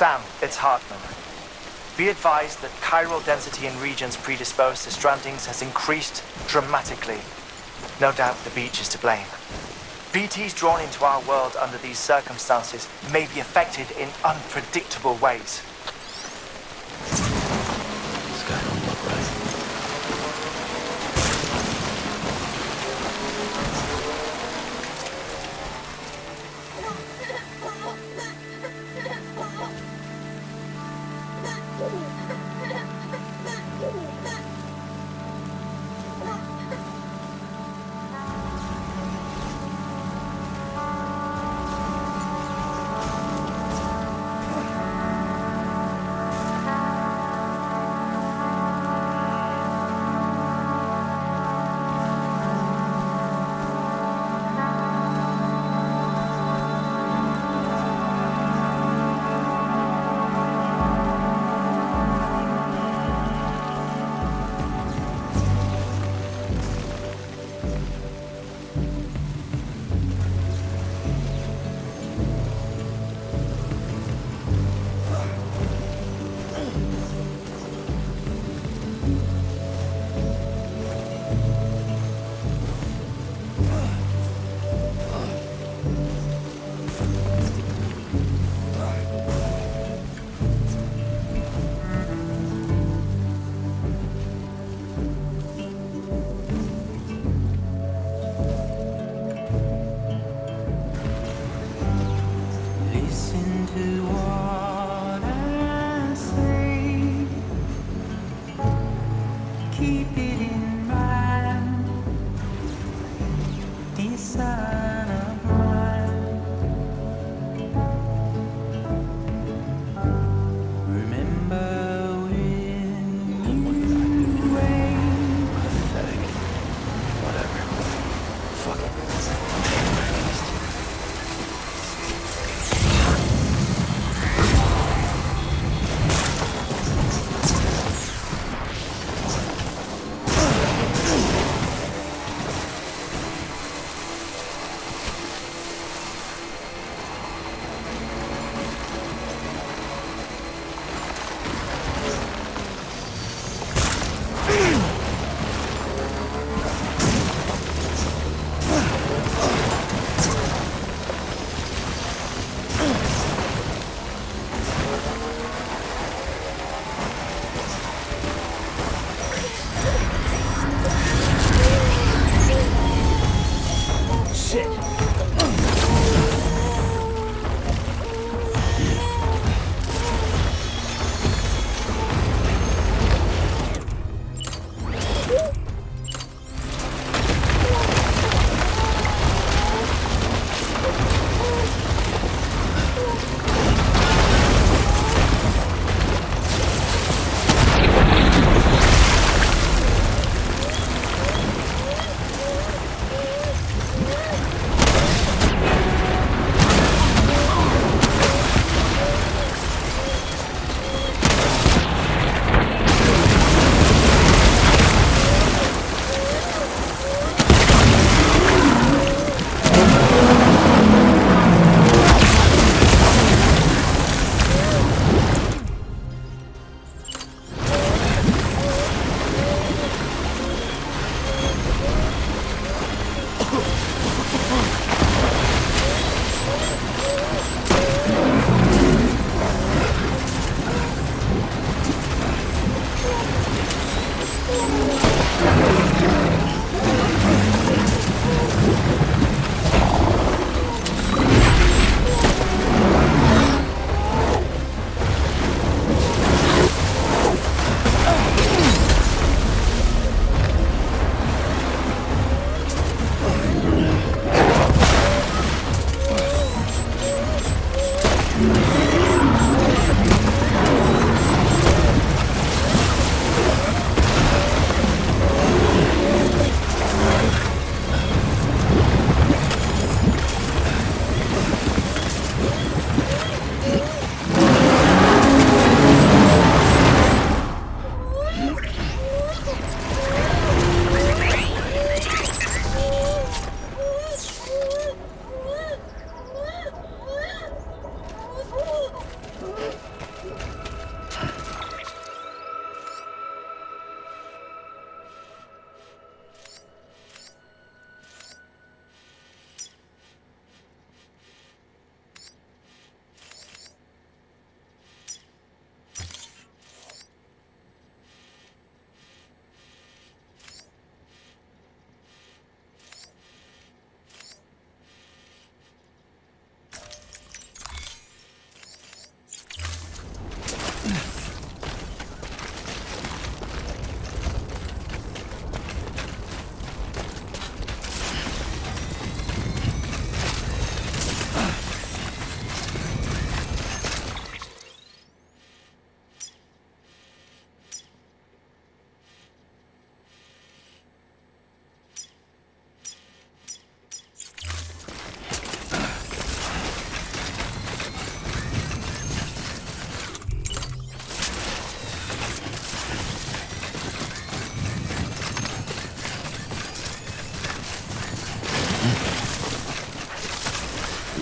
Sam, it's Hartman. Be advised that chiral density in regions predisposed to strandings has increased dramatically. No doubt the beach is to blame. BTs drawn into our world under these circumstances may be affected in unpredictable ways. This guy don't look right.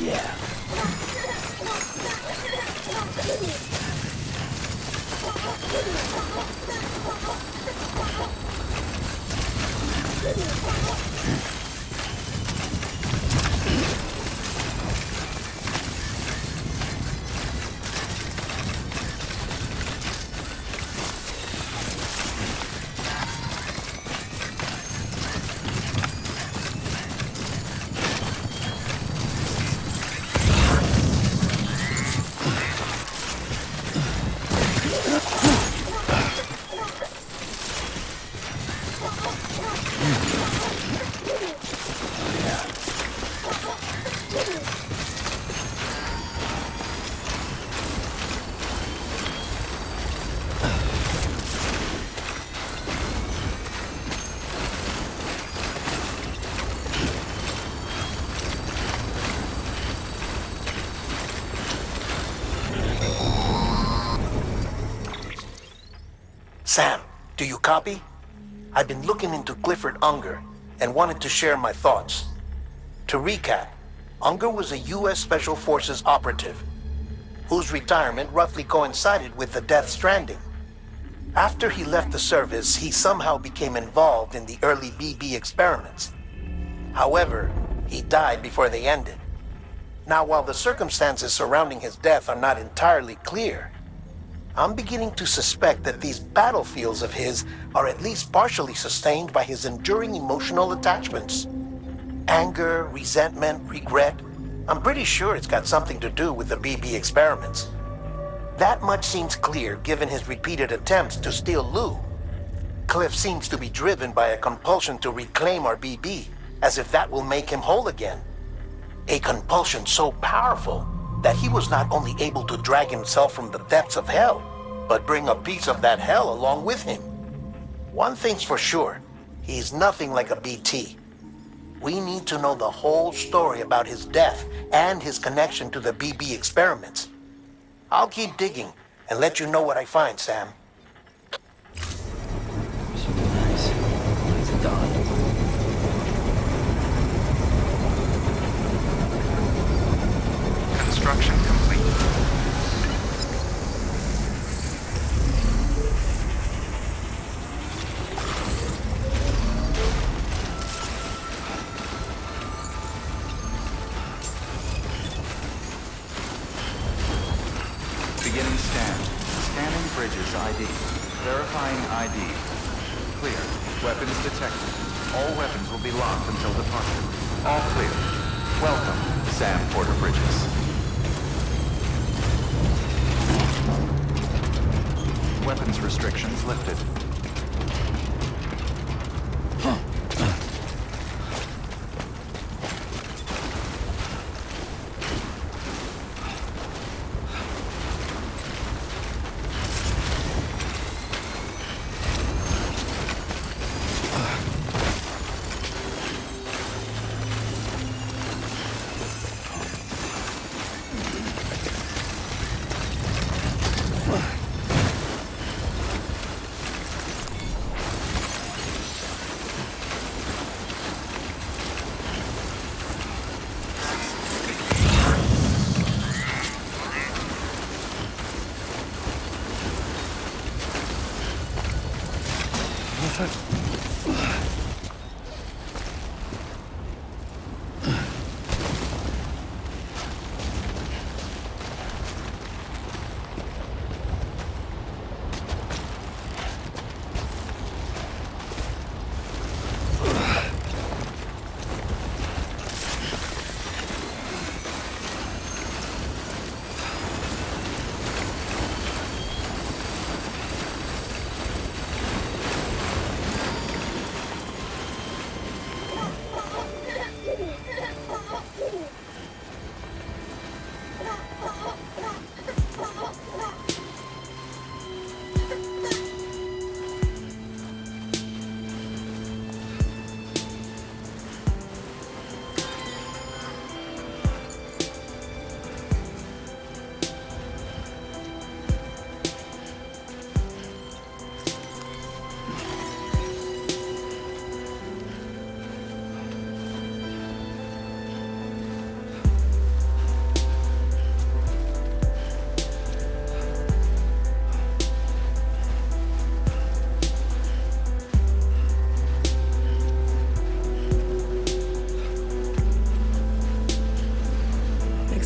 Yeah. Sam, do you copy? I've been looking into Clifford Unger and wanted to share my thoughts. To recap, Unger was a U.S. Special Forces operative whose retirement roughly coincided with the death Stranding. After he left the service, he somehow became involved in the early BB experiments. However, he died before they ended. Now, while the circumstances surrounding his death are not entirely clear, I'm beginning to suspect that these battlefields of his are at least partially sustained by his enduring emotional attachments. Anger, resentment, regret. I'm pretty sure it's got something to do with the BB experiments. That much seems clear given his repeated attempts to steal Lou. Cliff seems to be driven by a compulsion to reclaim our BB, as if that will make him whole again. A compulsion so powerful that he was not only able to drag himself from the depths of hell, but bring a piece of that hell along with him. One thing's for sure, he's nothing like a BT. We need to know the whole story about his death and his connection to the BB experiments. I'll keep digging and let you know what I find, Sam. So nice. It's done. Construction complete. Beginning scan. Scanning bridges ID. Verifying ID. Clear. Weapons detected. All weapons will be locked until departure. All clear. Welcome, Sam Porter Bridges. Weapons restrictions lifted.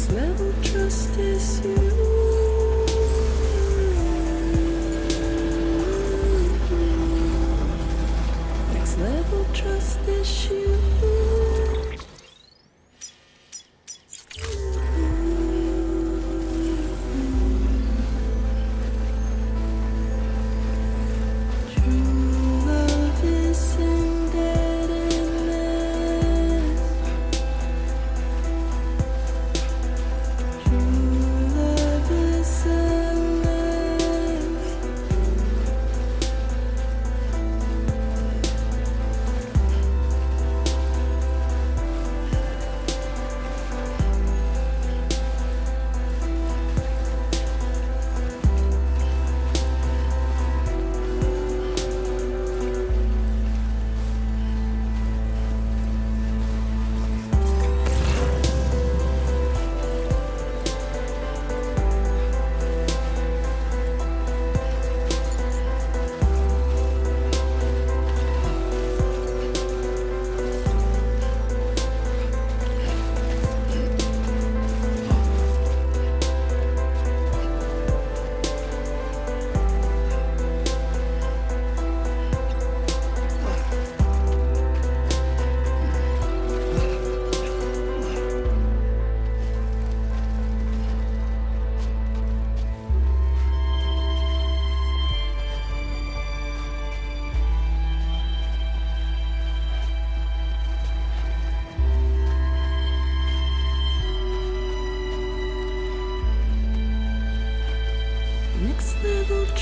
Next level trust is you. Next level trust is you.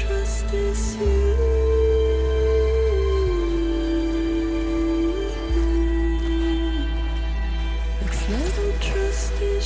Trust is you. Next level trust is you.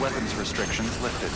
Weapons restrictions lifted.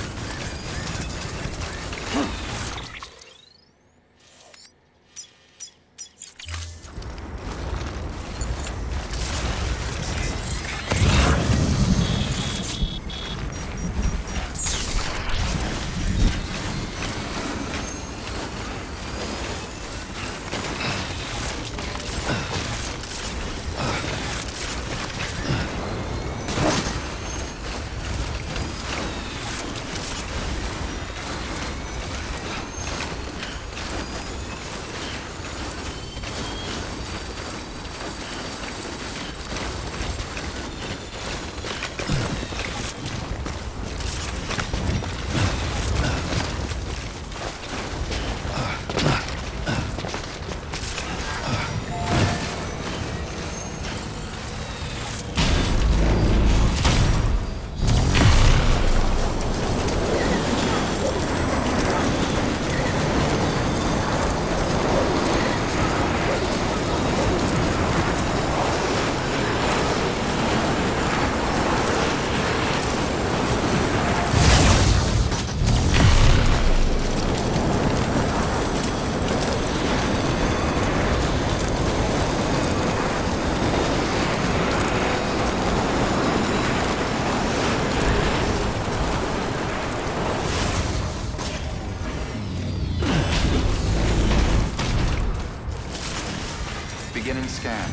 Beginning scan.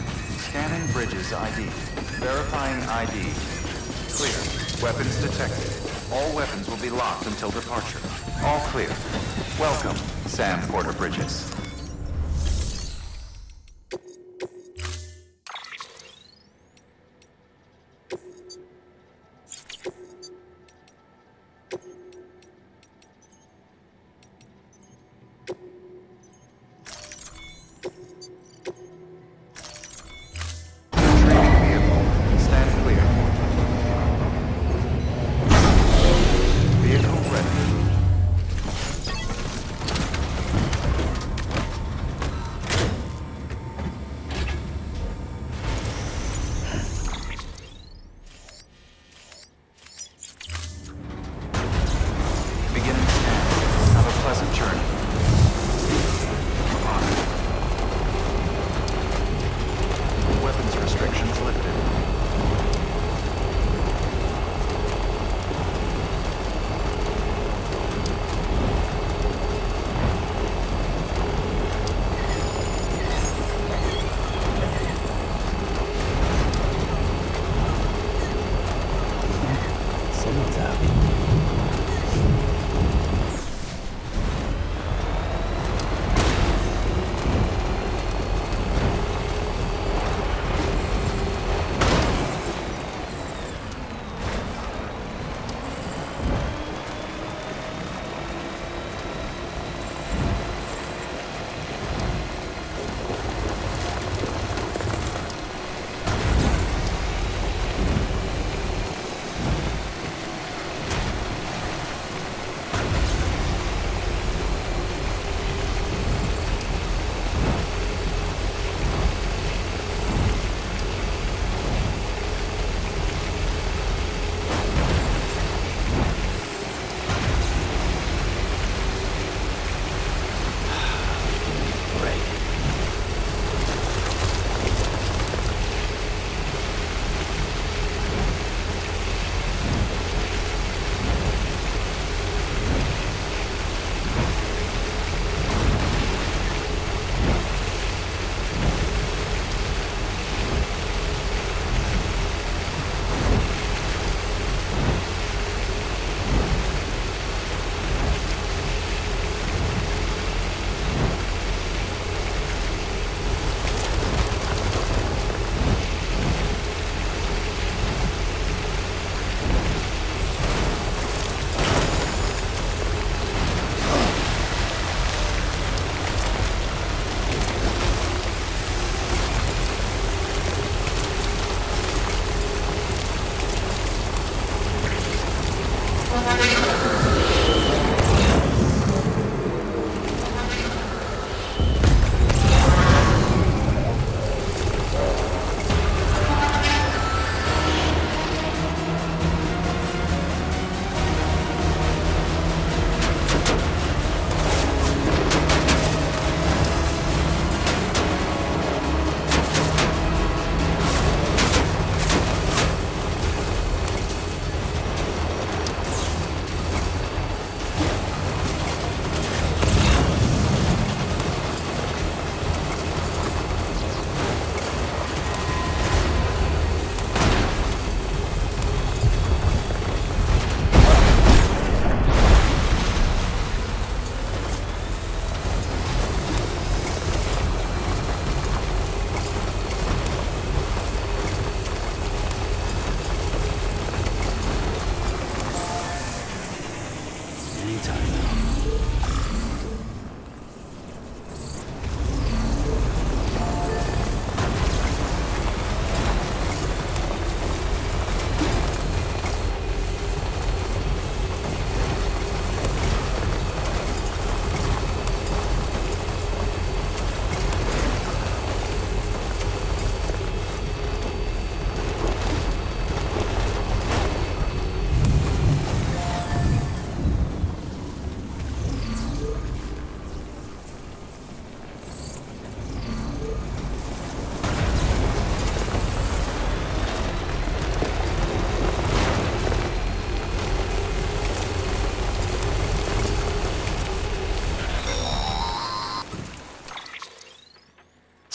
Scanning bridges ID. Verifying ID. Clear. Weapons detected. All weapons will be locked until departure. All clear. Welcome, Sam Porter Bridges.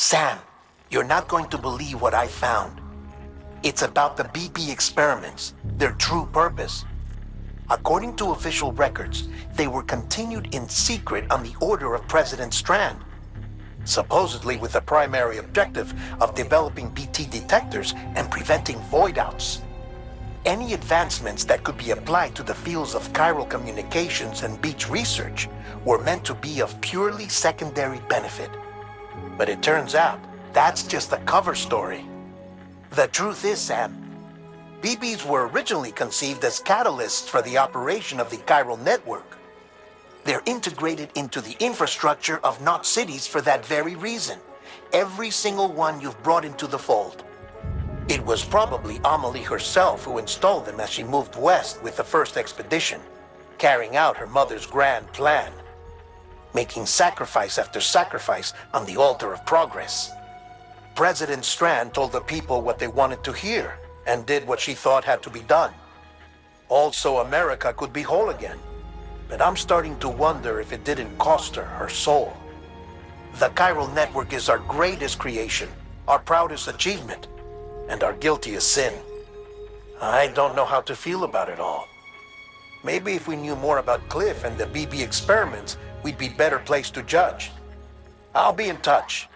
Sam, you're not going to believe what I found. It's about the BP experiments, their true purpose. According to official records, they were continued in secret on the order of President Strand, supposedly with the primary objective of developing BT detectors and preventing voidouts. Any advancements that could be applied to the fields of chiral communications and beach research were meant to be of purely secondary benefit. But it turns out, that's just a cover story. The truth is, Sam, BBs were originally conceived as catalysts for the operation of the chiral network. They're integrated into the infrastructure of Knot cities for that very reason. Every single one you've brought into the fold. It was probably Amelie herself who installed them as she moved west with the first expedition, carrying out her mother's grand plan, making sacrifice after sacrifice on the altar of progress. President Strand told the people what they wanted to hear and did what she thought had to be done. Also, America could be whole again. But I'm starting to wonder if it didn't cost her soul. The chiral network is our greatest creation, our proudest achievement, and our guiltiest sin. I don't know how to feel about it all. Maybe if we knew more about Cliff and the BB experiments, we'd be better placed to judge. I'll be in touch.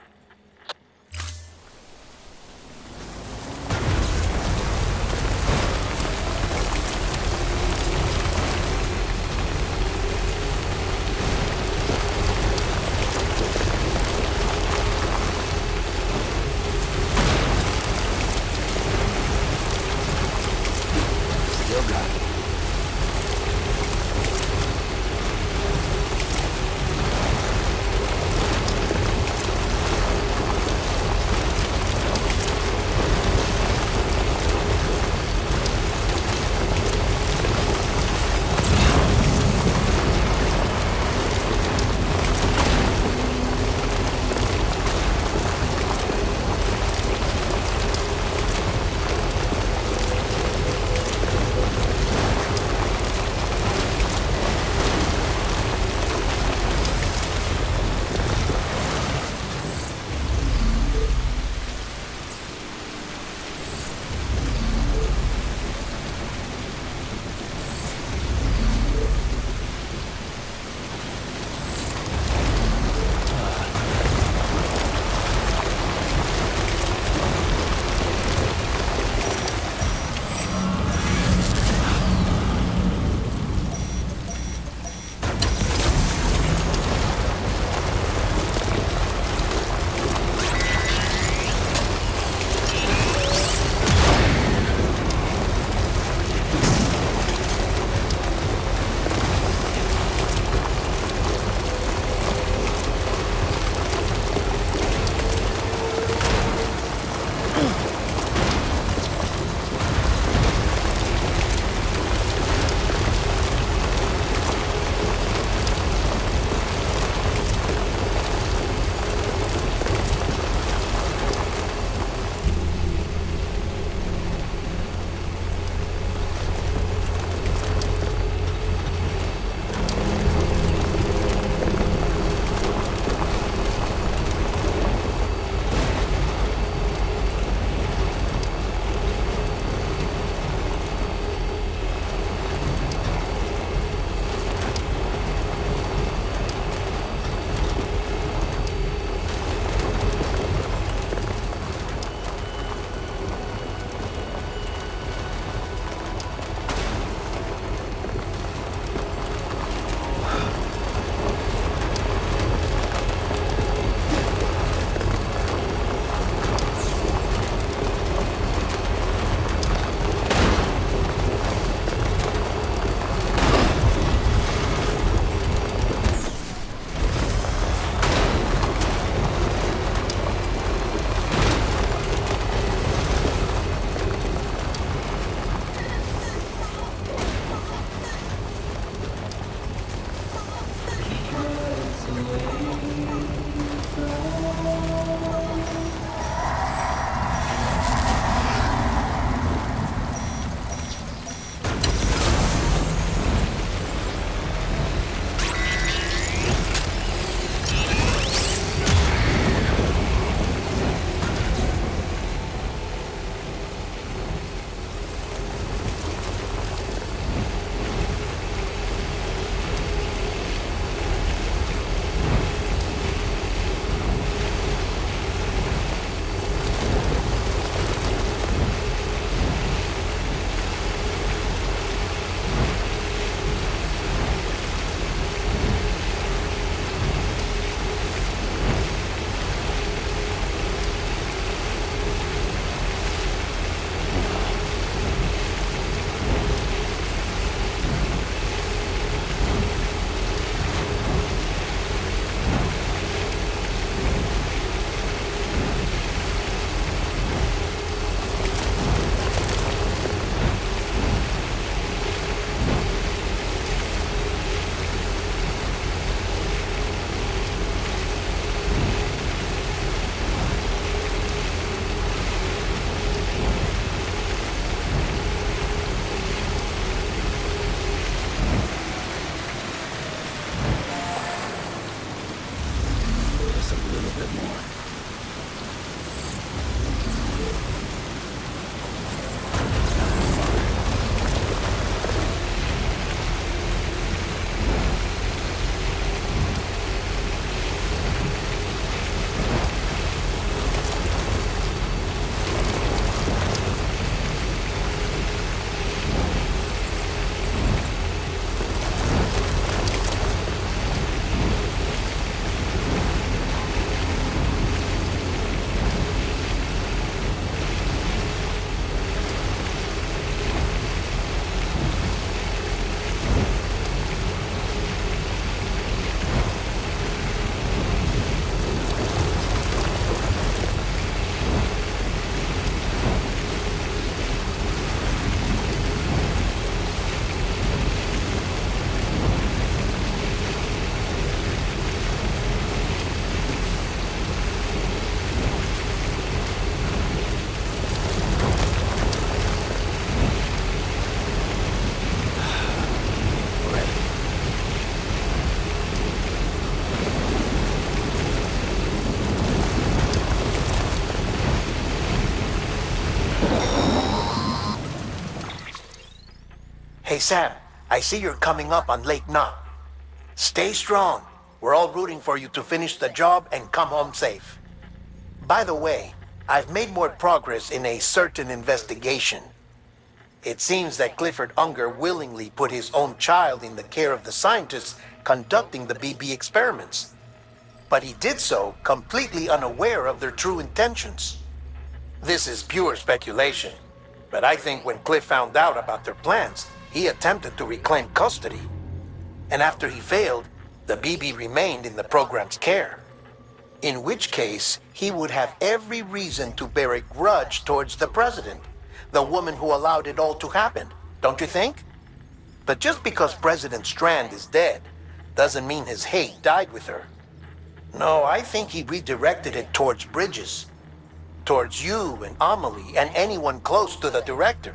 Hey Sam, I see you're coming up on Lake Knot. Stay strong. We're all rooting for you to finish the job and come home safe. By the way, I've made more progress in a certain investigation. It seems that Clifford Unger willingly put his own child in the care of the scientists conducting the BB experiments. But he did so completely unaware of their true intentions. This is pure speculation, but I think when Cliff found out about their plans, he attempted to reclaim custody. And after he failed, the BB remained in the program's care. In which case, he would have every reason to bear a grudge towards the president, the woman who allowed it all to happen, don't you think? But just because President Strand is dead, doesn't mean his hate died with her. No, I think he redirected it towards Bridges. Towards you and Amelie and anyone close to the director.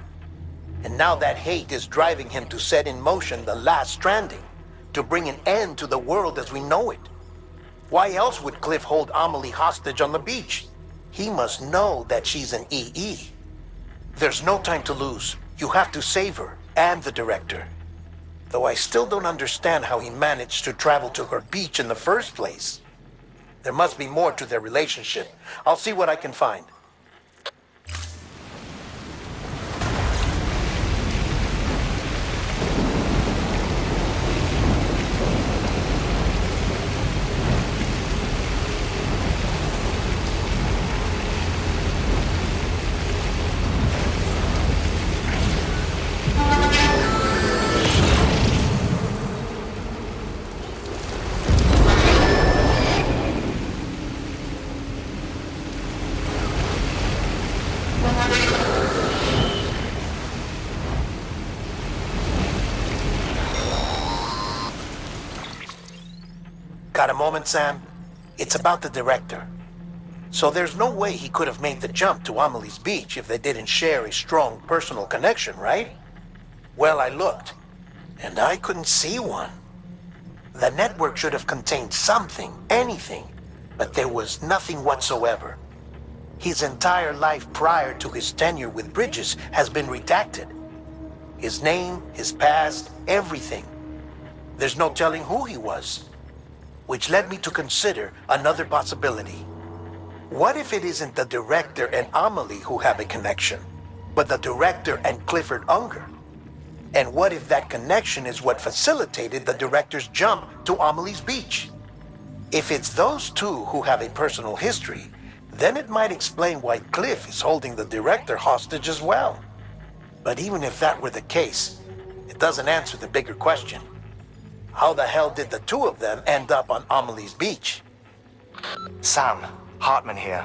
And now that hate is driving him to set in motion the last Stranding, to bring an end to the world as we know it. Why else would Cliff hold Amelie hostage on the beach? He must know that she's an EE. There's no time to lose. You have to save her and the director. Though I still don't understand how he managed to travel to her beach in the first place. There must be more to their relationship. I'll see what I can find. Got a moment, Sam? It's about the director. So there's no way he could have made the jump to Amelie's beach if they didn't share a strong personal connection, right? Well, I looked, and I couldn't see one. The network should have contained something, anything, but there was nothing whatsoever. His entire life prior to his tenure with Bridges has been redacted. His name, his past, everything. There's no telling who he was. Which led me to consider another possibility. What if it isn't the director and Amelie who have a connection, but the director and Clifford Unger? And what if that connection is what facilitated the director's jump to Amelie's beach? If it's those two who have a personal history, then it might explain why Cliff is holding the director hostage as well. But even if that were the case, it doesn't answer the bigger question. How the hell did the two of them end up on Amelie's beach? Sam, Hartman here.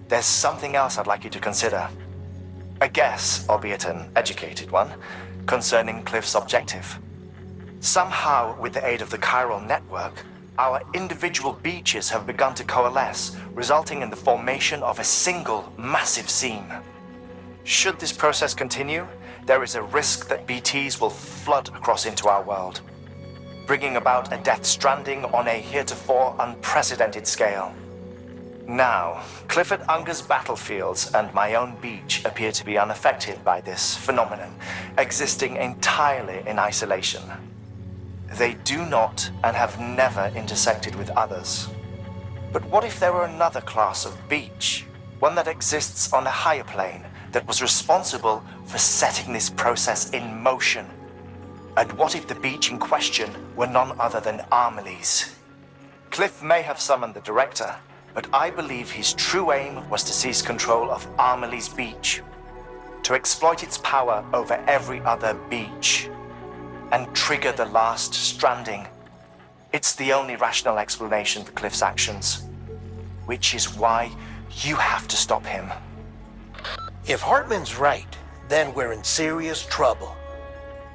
There's something else I'd like you to consider. A guess, albeit an educated one, concerning Cliff's objective. Somehow, with the aid of the chiral network, our individual beaches have begun to coalesce, resulting in the formation of a single massive seam. Should this process continue, there is a risk that BTs will flood across into our world, bringing about a death stranding on a heretofore unprecedented scale. Now, Clifford Unger's battlefields and my own beach appear to be unaffected by this phenomenon, existing entirely in isolation. They do not and have never intersected with others. But what if there were another class of beach, one that exists on a higher plane, that was responsible for setting this process in motion? And what if the beach in question were none other than Amelie's? Cliff may have summoned the director, but I believe his true aim was to seize control of Amelie's beach, to exploit its power over every other beach, and trigger the last Stranding. It's the only rational explanation for Cliff's actions, which is why you have to stop him. If Hartman's right, then we're in serious trouble.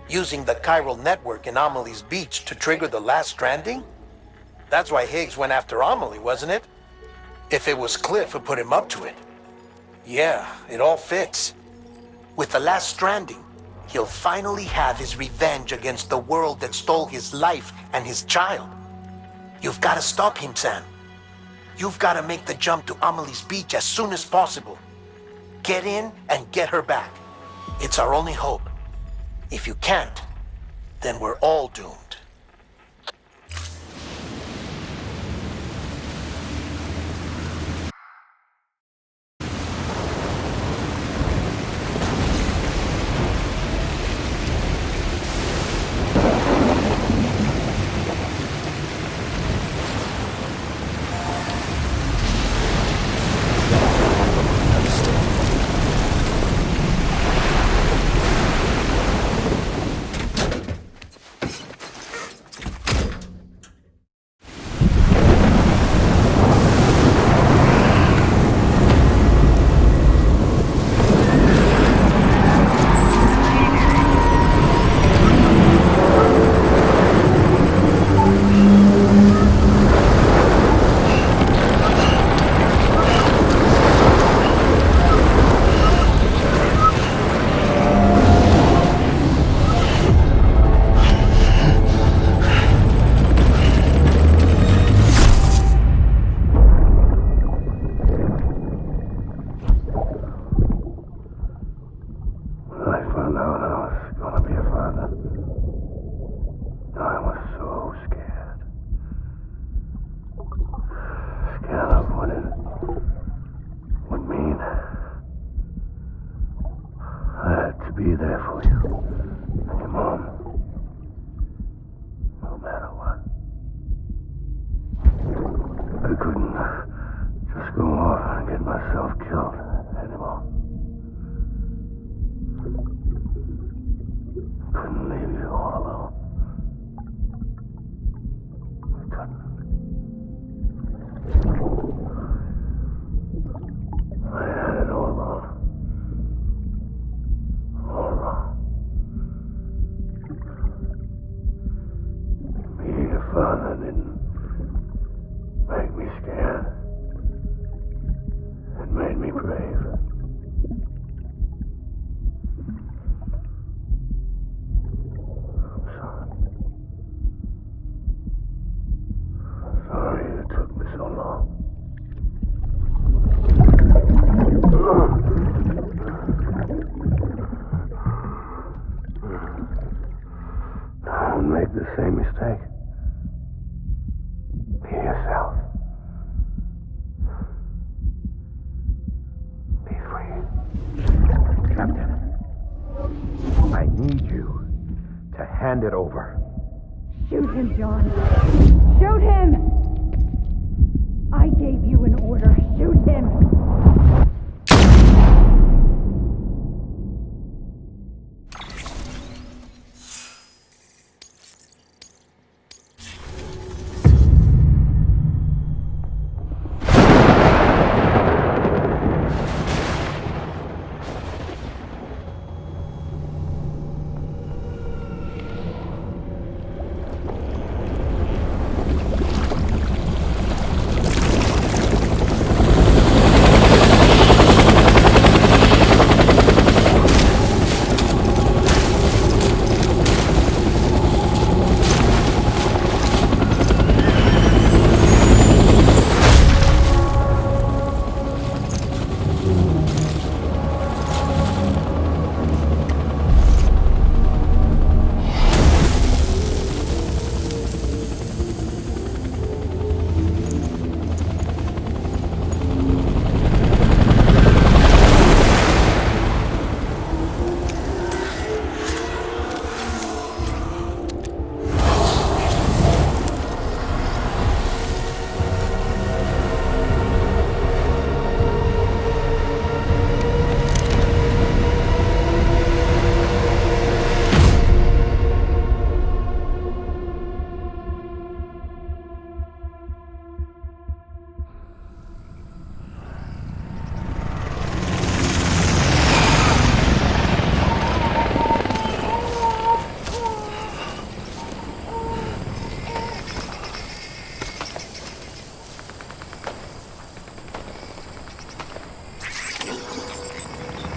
Using the chiral network in Amelie's beach to trigger the last Stranding? That's why Higgs went after Amelie, wasn't it? If it was Cliff who put him up to it. Yeah, it all fits. With the last Stranding, he'll finally have his revenge against the world that stole his life and his child. You've got to stop him, Sam. You've got to make the jump to Amelie's beach as soon as possible. Get in and get her back. It's our only hope. If you can't, then we're all doomed. Be there for you and your mom, no matter what. I couldn't just go off and get myself killed anymore. Couldn't leave you all alone. I couldn't. I had it all wrong. All wrong. Being a father didn't make me scared. It made me brave. I'm sorry. I'm sorry it took me so long. Don't make the same mistake. Be yourself. Be free. Captain, I need you to hand it over. Shoot him, John. Shoot him!